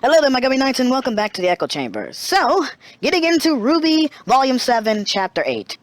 Hello there, my Gummy Knights, and welcome back to the Echo Chamber. So, getting into Rwby, Volume 7, Chapter 8.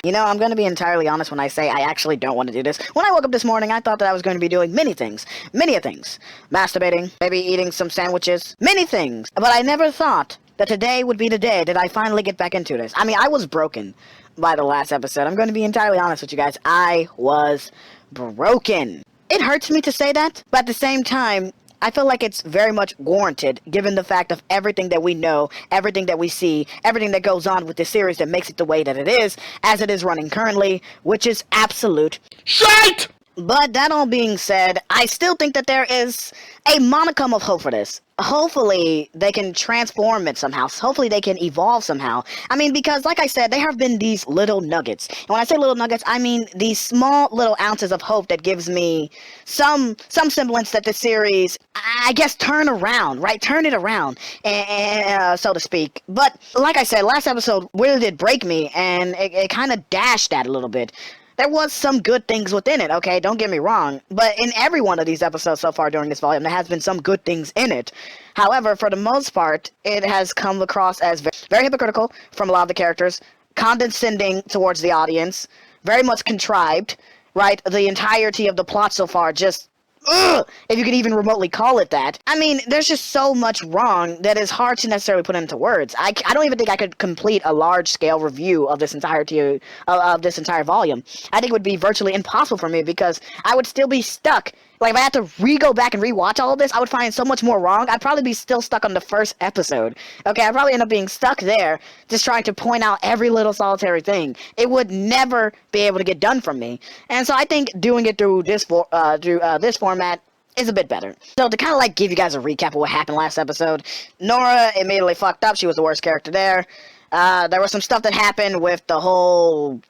You know, I'm going to be entirely honest when I say I actually don't want to do this. When I woke up this morning, I thought that I was going to be doing many things. Masturbating, maybe eating some sandwiches, many things. But I never thought that today would be the day that I finally get back into this. I mean, I was broken by the last episode. I'm going to be entirely honest with you guys. I was broken. It hurts me to say that, but at the same time, I feel like it's very much warranted, given the fact of everything that we know, everything that we see, everything that goes on with this series that makes it the way that it is, as it is running currently, which is absolute shite! But that all being said, I still think that there is a modicum of hope for this. Hopefully, they can transform it somehow. Hopefully, they can evolve somehow. I mean, because, like I said, there have been these little nuggets. And when I say little nuggets, I mean these small little ounces of hope that gives me some semblance that the series, I guess, turn around, right? Turn it around, and so to speak. But, like I said, last episode really did break me, and it kind of dashed that a little bit. There was some good things within it, okay? Don't get me wrong. But in every one of these episodes so far during this volume, there has been some good things in it. However, for the most part, it has come across as very hypocritical from a lot of the characters, condescending towards the audience, very much contrived, right? The entirety of the plot so far just... Ugh, if you could even remotely call it that. I mean, there's just so much wrong that is hard to necessarily put into words. I don't even think I could complete a large-scale review of this entirety of this entire volume. I think it would be virtually impossible for me because I would still be stuck. Like, if I had to go back and rewatch all of this, I would find so much more wrong. I'd probably be still stuck on the first episode. Okay, I'd probably end up being stuck there, just trying to point out every little solitary thing. It would never be able to get done from me. And so I think doing it through this format is a bit better. So to kind of like give you guys a recap of what happened last episode, Nora immediately fucked up. She was the worst character there. There was some stuff that happened with the whole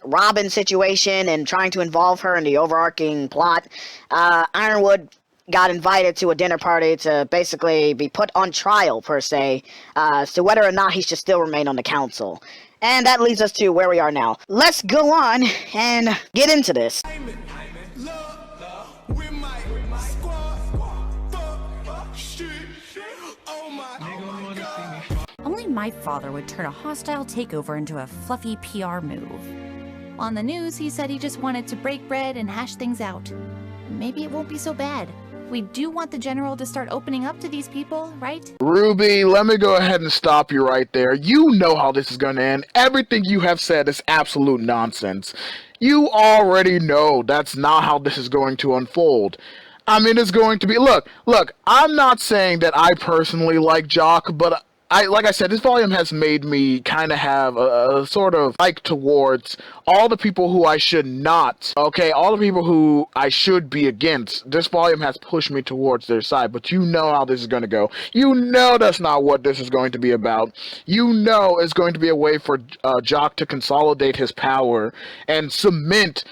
Robin situation and trying to involve her in the overarching plot. Ironwood got invited to a dinner party to basically be put on trial, per se, as to whether or not he should still remain on the council. And that leads us to where we are now. Let's go on and get into this. Only my father would turn a hostile takeover into a fluffy PR move. On the news, he said he just wanted to break bread and hash things out. Maybe it won't be so bad. We do want the general to start opening up to these people, right? Rwby, let me go ahead and stop you right there. You know how this is going to end. Everything you have said is absolute nonsense. You already know that's not how this is going to unfold. I mean, it's going to be... Look, I'm not saying that I personally like Jacques, but... like I said, this volume has made me kind of have a sort of like towards all the people who I should not, okay, all the people who I should be against. This volume has pushed me towards their side, but you know how this is going to go. You know that's not what this is going to be about. You know it's going to be a way for Jacques to consolidate his power and cement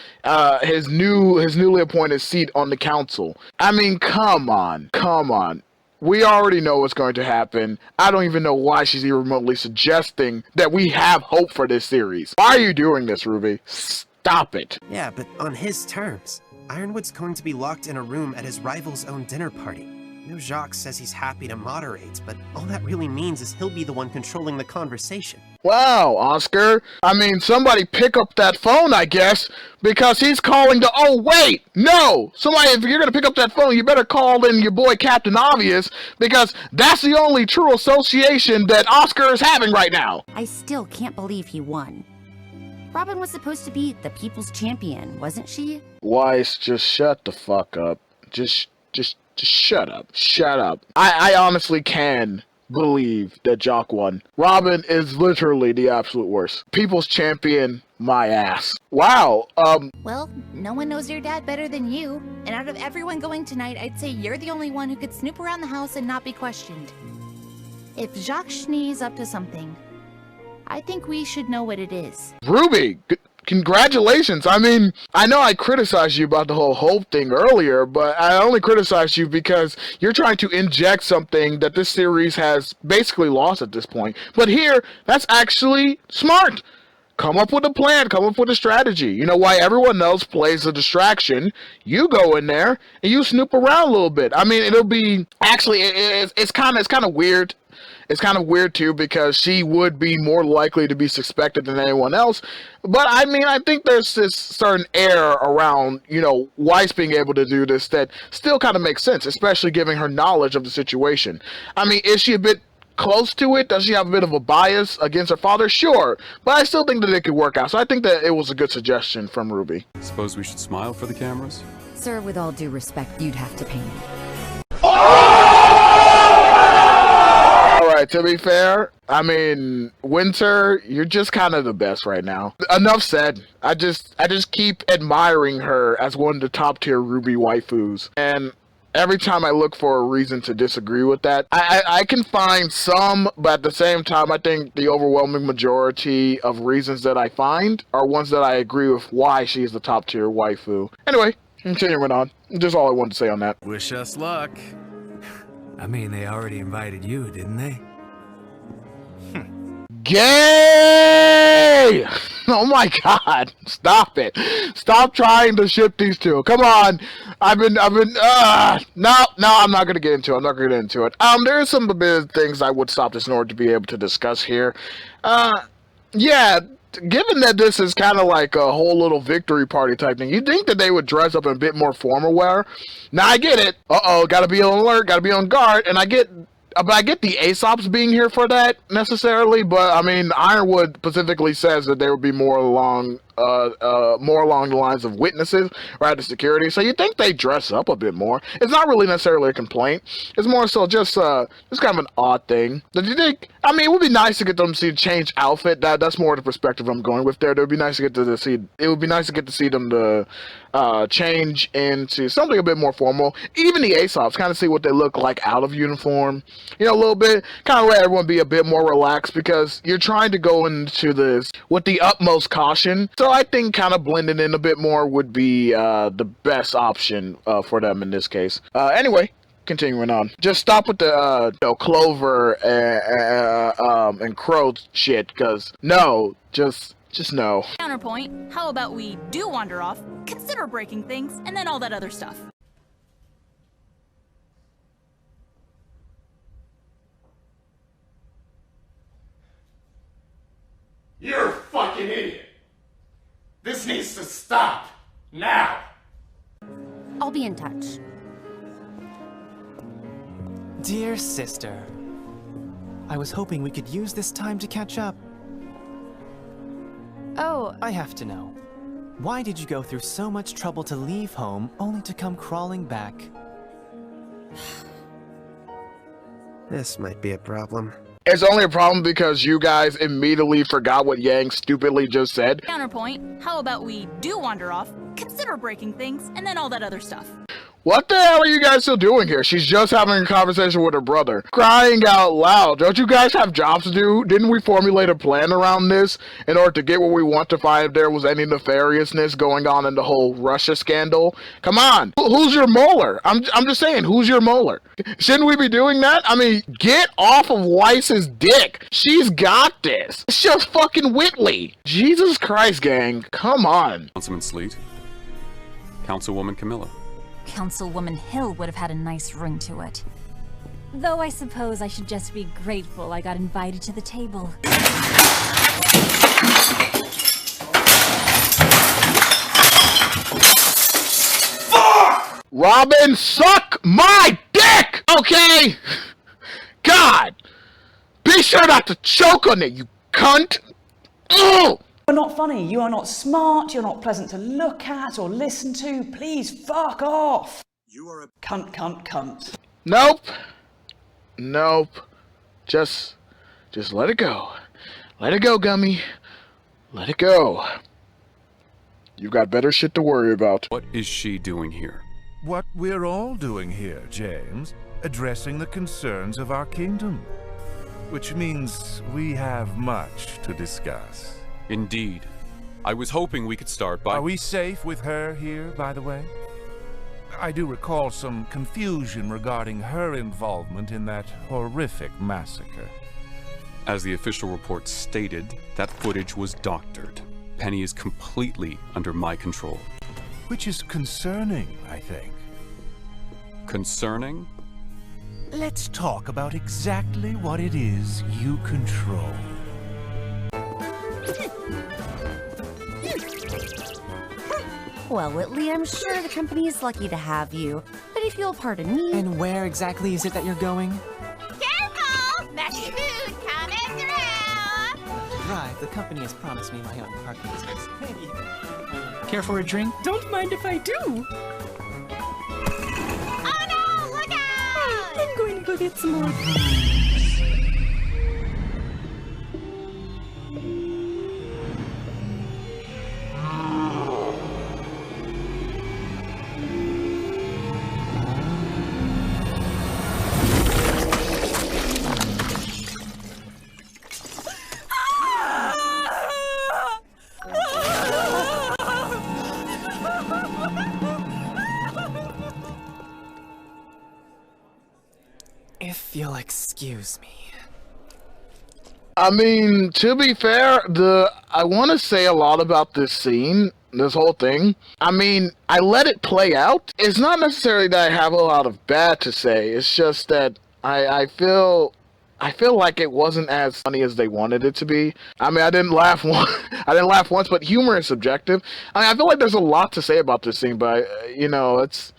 his newly appointed seat on the council. I mean, come on. We already know what's going to happen. I don't even know why she's even remotely suggesting that we have hope for this series. Why are you doing this, Rwby? Stop it. Yeah, but on his terms. Ironwood's going to be locked in a room at his rival's own dinner party. I know Jacques says he's happy to moderate, but all that really means is he'll be the one controlling the conversation. Wow, Oscar. I mean, somebody pick up that phone, I guess, because he's calling the... Oh, wait! No! Somebody, if you're gonna pick up that phone, you better call in your boy Captain Obvious, because that's the only true association that Oscar is having right now. I still can't believe he won. Robin was supposed to be the people's champion, wasn't she? Weiss, just shut the fuck up. Just shut up. Shut up. I honestly can believe that Jacques won. Robin is literally the absolute worst. People's champion, my ass. Wow, Well, no one knows your dad better than you. And out of everyone going tonight, I'd say you're the only one who could snoop around the house and not be questioned. If Jacques Schnee's up to something, I think we should know what it is. Rwby, congratulations. I mean, I know I criticized you about the whole hope thing earlier, but I only criticized you because you're trying to inject something that this series has basically lost at this point. But here, that's actually smart. Come up with a plan, come up with a strategy. You know, why everyone else plays a distraction, you go in there and you snoop around a little bit. I mean, it'll be, actually, it's kind of weird. It's kind of weird too, because she would be more likely to be suspected than anyone else. But I mean, I think there's this certain air around, you know, Weiss being able to do this that still kind of makes sense, especially given her knowledge of the situation. I mean, is she a bit close to it? Does she have a bit of a bias against her father? Sure, but I still think that it could work out. So I think that it was a good suggestion from Rwby. Suppose we should smile for the cameras? Sir, with all due respect, you'd have to pay me. Alright, to be fair, I mean, Winter, you're just kind of the best right now. Enough said. I just keep admiring her as one of the top tier Rwby waifus. And every time I look for a reason to disagree with that, I can find some, but at the same time, I think the overwhelming majority of reasons that I find are ones that I agree with why she is the top tier waifu. Anyway, continuing on. Just all I wanted to say on that. Wish us luck. I mean, they already invited you, didn't they? Gay! Oh my god. Stop it. Stop trying to ship these two. Come on. No, I'm not gonna get into it. I'm not gonna get into it. There are some bit of things I would stop this in order to be able to discuss here. Yeah, given that this is kind of like a whole little victory party type thing, you'd think that they would dress up in a bit more formal wear. Now, I get it. Gotta be on alert, gotta be on guard, and I get the Aesops being here for that, necessarily, but, I mean, Ironwood specifically says that they would be more along the lines of witnesses rather than security, so you think they dress up a bit more. It's not really necessarily a complaint. It's more so just kind of an odd thing. Did you think? I mean, it would be nice to get them to see change outfit. That's more the perspective I'm going with there. It would be nice to get to see. It would be nice to get to see them to change into something a bit more formal. Even the Aesops, kind of see what they look like out of uniform. You know, a little bit, kind of let everyone be a bit more relaxed, because you're trying to go into this with the utmost caution. So I think kind of blending in a bit more would be the best option for them in this case. Anyway, continuing on. Just stop with the Clover and Crow shit, because no, just no. Counterpoint, how about we do wander off, consider breaking things, and then all that other stuff. You're a fucking idiot. This needs to stop. Now. I'll be in touch. Dear sister, I was hoping we could use this time to catch up. Oh, I have to know. Why did you go through so much trouble to leave home, only to come crawling back? This might be a problem. It's only a problem because you guys immediately forgot what Yang stupidly just said. Counterpoint, how about we do wander off, consider breaking things, and then all that other stuff. What the hell are you guys still doing here? She's just having a conversation with her brother. Crying out loud. Don't you guys have jobs to do? Didn't we formulate a plan around this in order to get what we want to find if there was any nefariousness going on in the whole Russia scandal? Come on. Who's your molar? I'm just saying, who's your molar? Shouldn't we be doing that? I mean, get off of Weiss's dick. She's got this. It's just fucking Whitley. Jesus Christ, gang. Come on. Councilman Sleet. Councilwoman Camilla. Councilwoman Hill would have had a nice ring to it. Though I suppose I should just be grateful I got invited to the table. Robin, suck my dick! Okay? God! Be sure not to choke on it, you cunt! Ugh! You're not funny, you are not smart, you're not pleasant to look at or listen to. Please fuck off! You are a cunt. Nope. Just let it go. Let it go, Gummy. Let it go. You've got better shit to worry about. What is she doing here? What we're all doing here, James. Addressing the concerns of our kingdom. Which means we have much to discuss. Indeed. I was hoping we could start by— Are we safe with her here, by the way? I do recall some confusion regarding her involvement in that horrific massacre. As the official report stated, that footage was doctored. Penny is completely under my control. Which is concerning, I think. Concerning? Let's talk about exactly what it is you control. Well, Whitley, I'm sure the company is lucky to have you. But if you'll pardon me... And where exactly is it that you're going? Careful! Messy food coming through! Right, the company has promised me my own parking space. Maybe. Care for a drink? Don't mind if I do. Oh no! Look out! I'm going to go get some more. If you'll excuse me. I mean, to be fair, I want to say a lot about this scene, this whole thing. I mean, I let it play out. It's not necessarily that I have a lot of bad to say. It's just that I feel like it wasn't as funny as they wanted it to be. I mean, I didn't laugh once, but humor is subjective. I mean, I feel like there's a lot to say about this scene, but you know, it's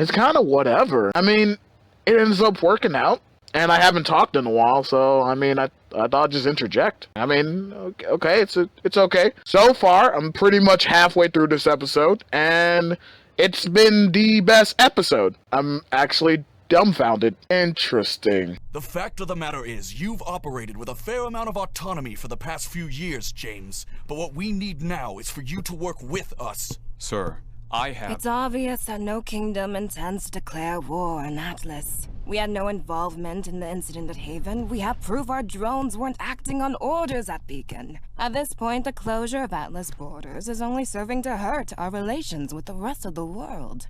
kind of whatever. I mean, it ends up working out, and I haven't talked in a while, so I mean, I thought I'd just interject. I mean, okay, it's okay. So far, I'm pretty much halfway through this episode, and it's been the best episode. I'm actually dumbfounded. Interesting. The fact of the matter is, you've operated with a fair amount of autonomy for the past few years, James. But what we need now is for you to work with us. Sir, I have... It's obvious that no kingdom intends to declare war on Atlas. We had no involvement in the incident at Haven. We have proof our drones weren't acting on orders at Beacon. At this point, the closure of Atlas borders is only serving to hurt our relations with the rest of the world.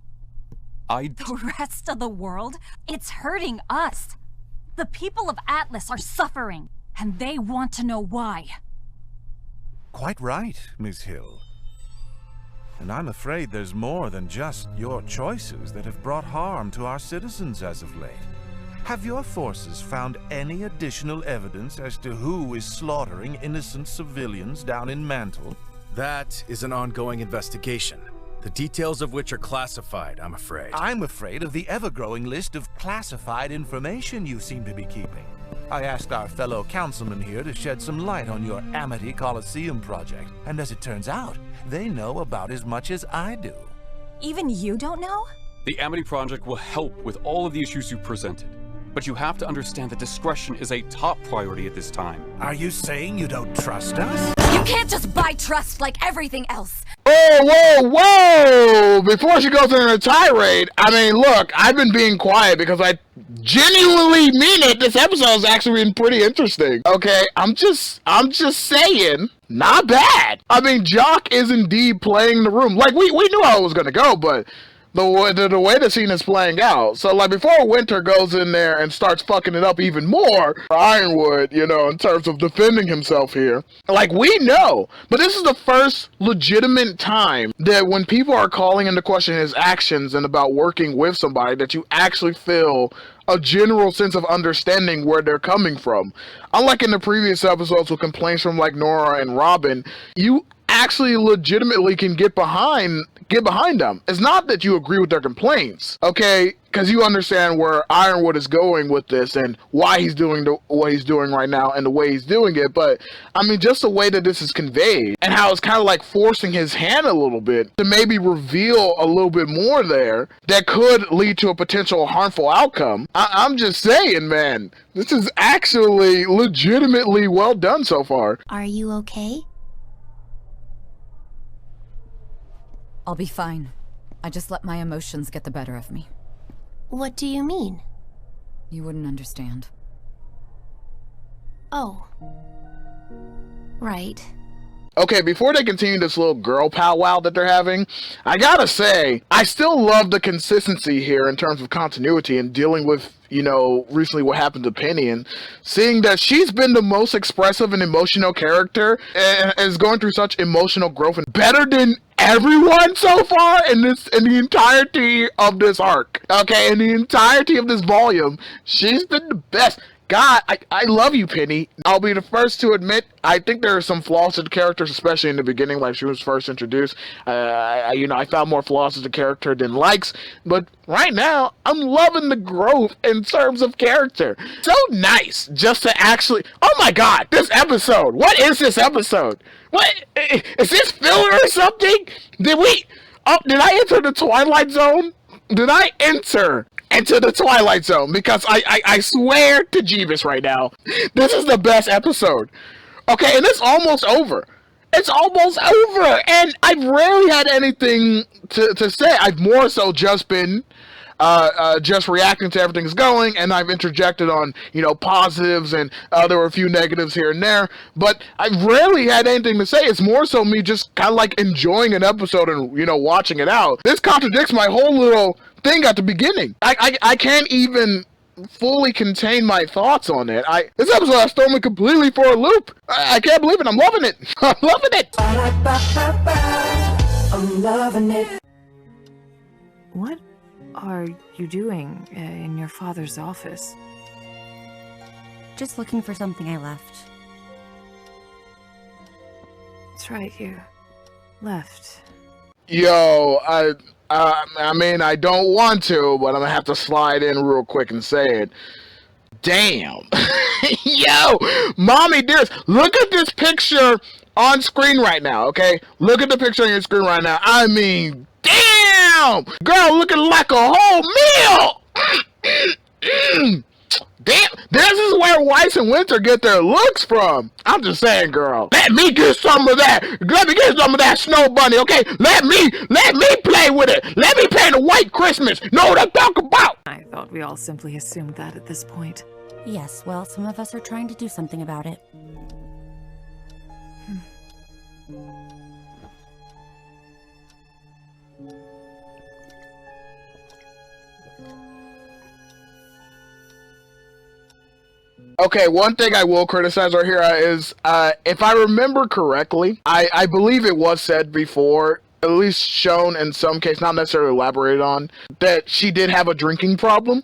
The rest of the world? It's hurting us. The people of Atlas are suffering, and they want to know why. Quite right, Miss Hill. And I'm afraid there's more than just your choices that have brought harm to our citizens as of late. Have your forces found any additional evidence as to who is slaughtering innocent civilians down in Mantle? That is an ongoing investigation, the details of which are classified, I'm afraid. I'm afraid of the ever-growing list of classified information you seem to be keeping. I asked our fellow councilman here to shed some light on your Amity Coliseum project, and as it turns out, they know about as much as I do. Even you don't know? The Amity Project will help with all of the issues you presented. But you have to understand that discretion is a top priority at this time. Are you saying you don't trust us? You can't just buy trust like everything else. Whoa! Before she goes into a tirade, I mean, look, I've been being quiet because I genuinely mean it. This episode has actually been pretty interesting. Okay, I'm just saying, not bad. I mean, Jacques is indeed playing the room. Like, we knew how it was gonna go, but the way the scene is playing out. So, like, before Winter goes in there and starts fucking it up even more, Ironwood, you know, in terms of defending himself here, like, we know. But this is the first legitimate time that when people are calling into question his actions and about working with somebody, that you actually feel a general sense of understanding where they're coming from. Unlike in the previous episodes with complaints from, like, Nora and Robin, you actually legitimately can get behind them. It's not that you agree with their complaints, okay? Because you understand where Ironwood is going with this and why he's doing what he's doing right now and the way he's doing it. But, I mean, just the way that this is conveyed and how it's kind of like forcing his hand a little bit to maybe reveal a little bit more there that could lead to a potential harmful outcome. I'm just saying, man, this is actually legitimately well done so far. Are you okay? I'll be fine. I just let my emotions get the better of me. What do you mean? You wouldn't understand. Oh. Right. Okay, before they continue this little girl powwow that they're having, I gotta say, I still love the consistency here in terms of continuity and dealing with, you know, recently what happened to Penny, and seeing that she's been the most expressive and emotional character and is going through such emotional growth and better than everyone so far in the entirety of this arc. Okay, in the entirety of this volume, she's been the best. God, I love you, Penny. I'll be the first to admit, I think there are some flaws to the characters, especially in the beginning, like she was first introduced. I found more flaws to the character than likes, but right now, I'm loving the growth in terms of character. So nice just to actually, oh my God, this episode. What is this episode? What, is this filler or something? Did I enter the Twilight Zone? Did I enter into the Twilight Zone? Because I swear to Jeebus right now, this is the best episode. Okay, and it's almost over. It's almost over, and I've rarely had anything to say. I've more so just been just reacting to everything's going, and I've interjected on, you know, positives, and there were a few negatives here and there, but I've rarely had anything to say. It's more so me just kind of like enjoying an episode and, you know, watching it out. This contradicts my whole little thing at the beginning. I can't even fully contain my thoughts on it. This episode has thrown me completely for a loop. I can't believe it. I'm loving it. I'm loving it. I'm loving it. What are you doing in your father's office? Just looking for something I left. That's right, you left. Yo, I mean, I don't want to, but I'm gonna have to slide in real quick and say it. Damn. Yo, mommy dearest, look at this picture on screen right now, okay? Look at the picture on your screen right now. I mean, damn! Girl looking like a whole meal! Damn, this is where Weiss and Winter get their looks from. I'm just saying, girl. Let me get some of that. Let me get some of that snow bunny, okay? Let me play with it. Let me paint a white Christmas. Know what I'm talking about? I thought we all simply assumed that at this point. Yes, well, some of us are trying to do something about it. Okay, one thing I will criticize right here is, if I remember correctly, I believe it was said before, at least shown in some case, not necessarily elaborated on, that she did have a drinking problem.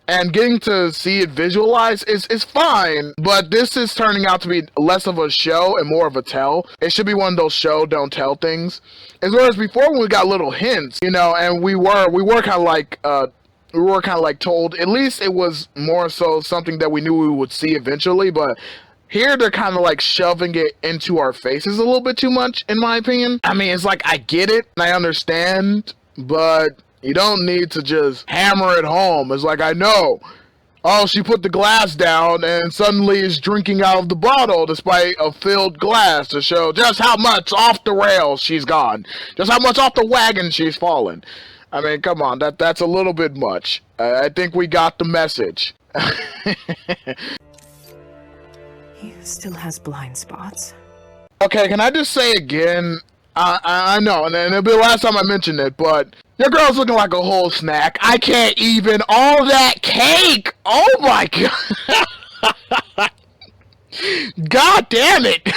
And getting to see it visualized is fine, but this is turning out to be less of a show and more of a tell. It should be one of those show, don't tell things. As well as before when we got little hints, you know, and we were kind of like, told, at least it was more so something that we knew we would see eventually, but here they're kind of like shoving it into our faces a little bit too much, in my opinion. I mean, it's like, I get it, and I understand, but you don't need to just hammer it home. It's like, I know. Oh, she put the glass down and suddenly is drinking out of the bottle despite a filled glass to show just how much off the rails she's gone. Just how much off the wagon she's fallen. I mean, come on, that's a little bit much. I think we got the message. He still has blind spots. Okay, can I just say again, I know, and it'll be the last time I mention it, but your girl's looking like a whole snack. I can't even, all that cake! Oh my god! God damn it!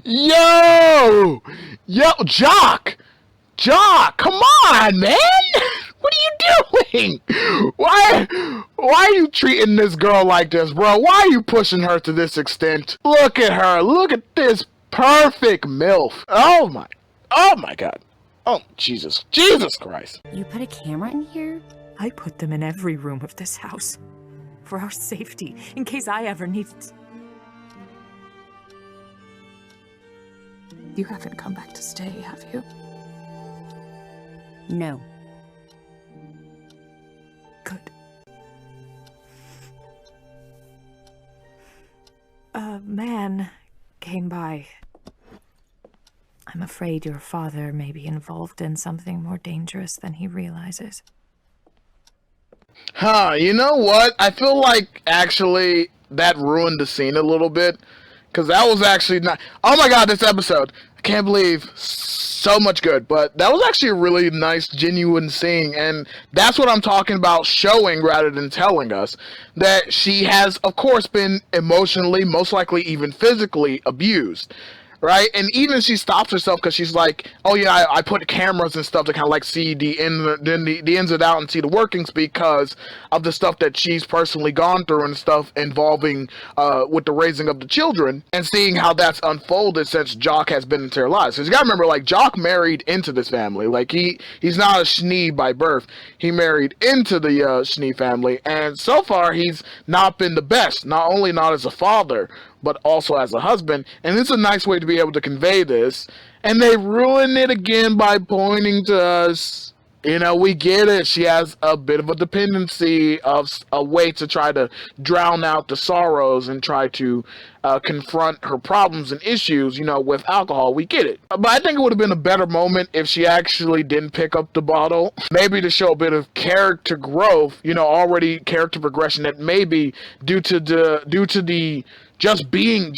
Yo, Jacques! Jacques, come on, man! What are you doing? Why are you treating this girl like this, bro? Why are you pushing her to this extent? Look at her. Look at this perfect MILF. Oh my god. Oh, Jesus Christ. You put a camera in here? I put them in every room of this house. For our safety, in case I ever need it. You haven't come back to stay, have you? No. Good. A man came by. I'm afraid your father may be involved in something more dangerous than he realizes. Huh, you know what? I feel like, actually, that ruined the scene a little bit. because that was actually not. Oh my god, this episode! I can't believe so much good. But that was actually a really nice, genuine scene, and that's what I'm talking about, showing rather than telling us that she has, of course, been emotionally, most likely even physically abused. Right, and even she stops herself because she's like, "Oh yeah, I put cameras and stuff to kind of like see the ins and out and see the workings because of the stuff that she's personally gone through and stuff involving with the raising of the children and seeing how that's unfolded since Jacques has been into her lives." So you gotta remember, like Jacques married into this family. Like he's not a Schnee by birth. He married into the Schnee family, and so far he's not been the best. Not only not as a father, but also as a husband, and it's a nice way to be able to convey this. And they ruin it again by pointing to us. You know, we get it. She has a bit of a dependency of a way to try to drown out the sorrows and try to confront her problems and issues, you know, with alcohol. We get it. But I think it would have been a better moment if she actually didn't pick up the bottle. Maybe to show a bit of character growth, you know, already character progression that maybe due to the just being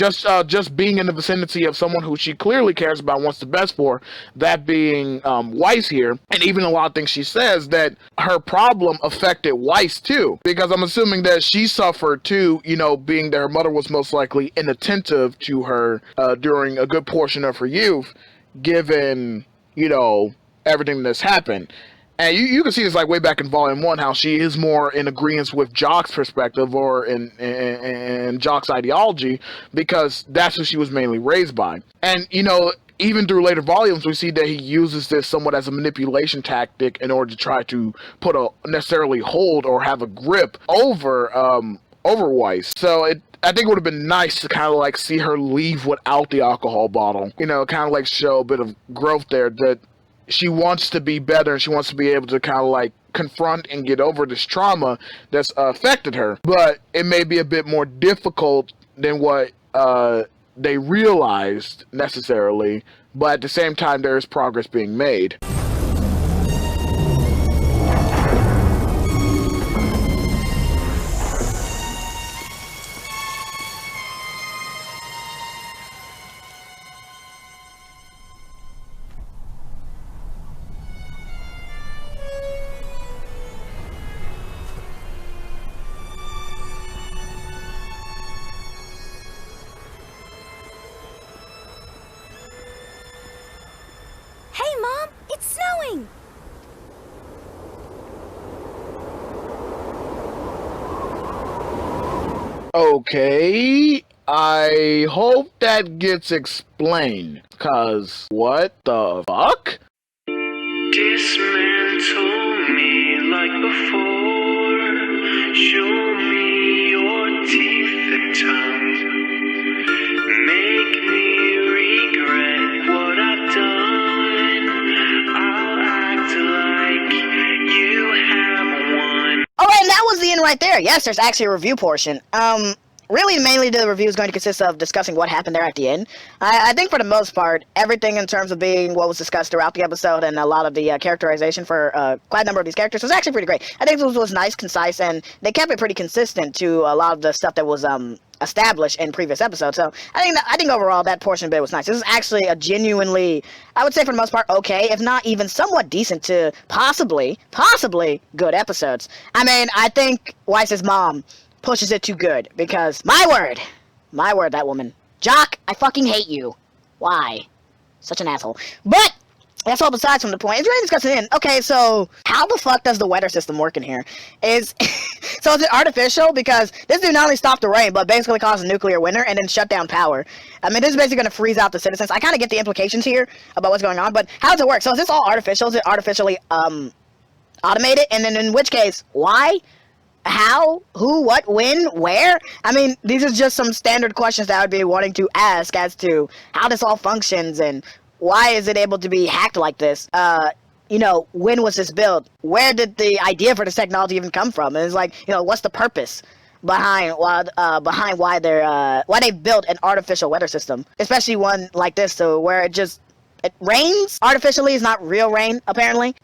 in the vicinity of someone who she clearly cares about, wants the best for, that being Weiss here, and even a lot of things she says, that her problem affected Weiss too, because I'm assuming that she suffered too, you know, being that her mother was most likely inattentive to her during a good portion of her youth, given, you know, everything that's happened. And you can see this like way back in Volume 1, how she is more in agreement with Jacques' perspective or in Jacques' ideology, because that's who she was mainly raised by. And, you know, even through later volumes, we see that he uses this somewhat as a manipulation tactic in order to try to put a necessarily hold or have a grip over Weiss. So I think it would have been nice to kind of like see her leave without the alcohol bottle. You know, kind of like show a bit of growth there, that she wants to be better and she wants to be able to kind of like confront and get over this trauma that's affected her. But it may be a bit more difficult than what they realized necessarily. But at the same time, there is progress being made. Okay, I hope that gets explained, cause what the fuck? Dismantle me like before, show me your teeth and tongue, make me regret what I've done, I'll act like you have won. Alright, and that was the end right there. Yes, there's actually a review portion. Really, mainly the review is going to consist of discussing what happened there at the end. I think for the most part, everything in terms of being what was discussed throughout the episode and a lot of the characterization for quite a number of these characters was actually pretty great. I think this was nice, concise, and they kept it pretty consistent to a lot of the stuff that was established in previous episodes. So I think overall that portion of it was nice. This is actually a genuinely, I would say for the most part, okay, if not even somewhat decent to possibly good episodes. I mean, I think Weiss's mom pushes it too good, because my word, that woman, Jacques, I fucking hate you. Why? Such an asshole. But that's all besides from the point. It's really discussing in. Okay, so how the fuck does the weather system work in here? So is it artificial? Because this dude not only stopped the rain, but basically caused a nuclear winter and then shut down power. I mean, this is basically going to freeze out the citizens. I kind of get the implications here about what's going on, but how does it work? So is this all artificial? Is it artificially automated? And then in which case, why? How? Who? What? When? Where? I mean, these are just some standard questions that I would be wanting to ask as to how this all functions and why is it able to be hacked like this? You know, when was this built? Where did the idea for this technology even come from? And it's like, you know, what's the purpose behind why they built an artificial weather system, especially one like this, so where it it rains artificially. It's not real rain, apparently.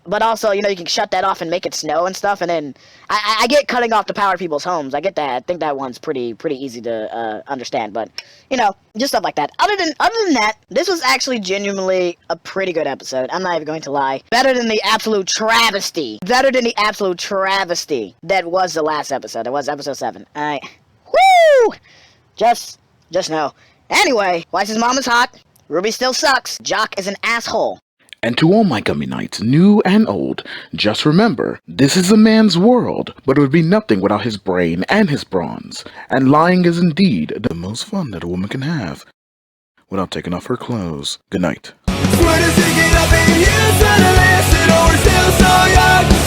But also, you know, you can shut that off and make it snow and stuff. And then I get cutting off the power to people's homes. I get that. I think that one's pretty easy to understand. But, you know, just stuff like that. Other than that, this was actually genuinely a pretty good episode. I'm not even going to lie. Better than the absolute travesty. Better than the absolute travesty that was the last episode. That was episode 7. Woo! Just know. Anyway, Weiss's mom is hot. Rwby still sucks. Jacques is an asshole. And to all my Gummy Knights, new and old, just remember, this is a man's world, but it would be nothing without his brain and his bronze. And lying is indeed the most fun that a woman can have, without taking off her clothes. Good night.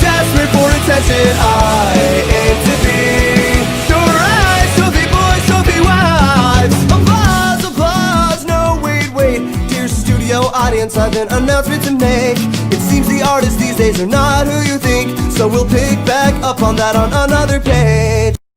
Desperate for attention, I aim to be your eyes, Sophie boys, Sophie wives. Applause, applause, no wait, dear studio audience, I've an announcement to make. It seems the artists these days are not who you think, so we'll pick back up on that on another page.